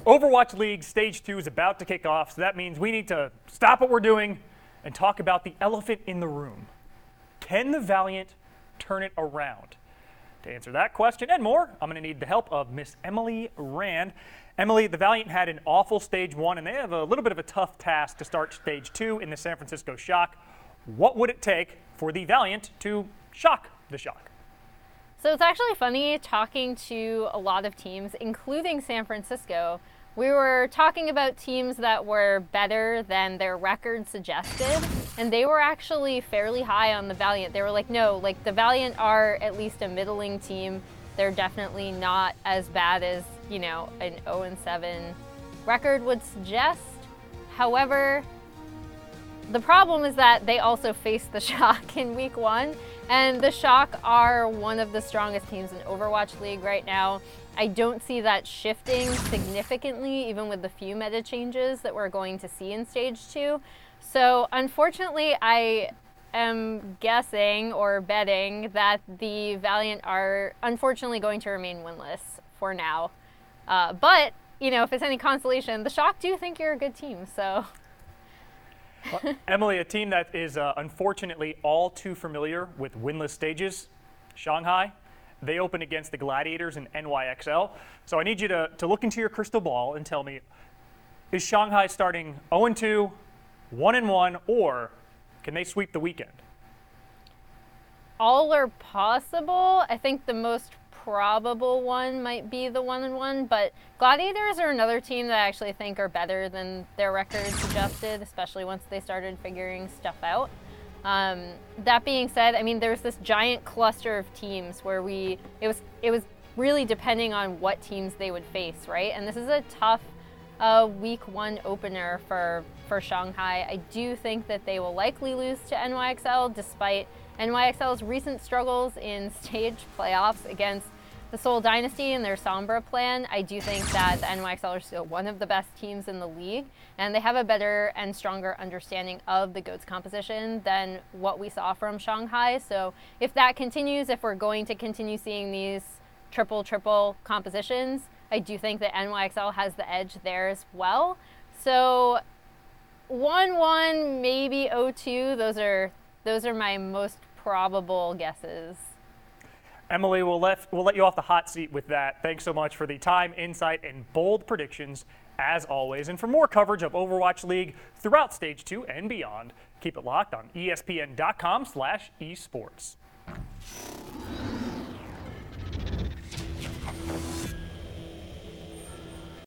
Overwatch League Stage 2 is about to kick off, so that means we need to stop what we're doing and talk about the elephant in the room. Can the Valiant turn it around? To answer that question and more, I'm going to need the help of Miss Emily Rand. Emily, the Valiant had an awful Stage 1, and they have a little bit of a tough task to start Stage 2 in the San Francisco Shock. What would it take for the Valiant to shock the Shock? So it's actually funny talking to a lot of teams, including San Francisco. We were talking about teams that were better than their record suggested, and they were actually fairly high on the Valiant. They were like, no, like the Valiant are at least a middling team. They're definitely not as bad as, you know, an 0-7 record would suggest. However, the problem is that they also faced the Shock in week 1, and the Shock are one of the strongest teams in Overwatch League right now. I don't see that shifting significantly, even with the few meta changes that we're going to see in Stage 2. So unfortunately, I am guessing or betting that the Valiant are unfortunately going to remain winless for now. But, you know, if it's any consolation, the Shock do think you're a good team, so. Well, Emily, a team that is unfortunately all too familiar with winless stages, Shanghai. They open against the Gladiators in NYXL. So I need you to look into your crystal ball and tell me, is Shanghai starting 0-2, 1-1, or can they sweep the weekend? All are possible. I think the most probable one might be the 1-1, but Gladiators are another team that I actually think are better than their record suggested, especially once they started figuring stuff out. That being said, I mean, there's this giant cluster of teams where it was really depending on what teams they would face, right? And this is a tough week 1 opener for Shanghai. I do think that they will likely lose to NYXL, despite NYXL's recent struggles in stage playoffs against the Seoul Dynasty and their Sombra plan. I do think that the NYXL are still one of the best teams in the league, and they have a better and stronger understanding of the GOATS composition than what we saw from Shanghai. So if that continues, if we're going to continue seeing these triple compositions, I do think that NYXL has the edge there as well. So 1-1, maybe 0-2, those are my most probable guesses. Emily, we'll let you off the hot seat with that. Thanks so much for the time, insight, and bold predictions, as always. And for more coverage of Overwatch League throughout Stage 2 and beyond, keep it locked on ESPN.com/esports.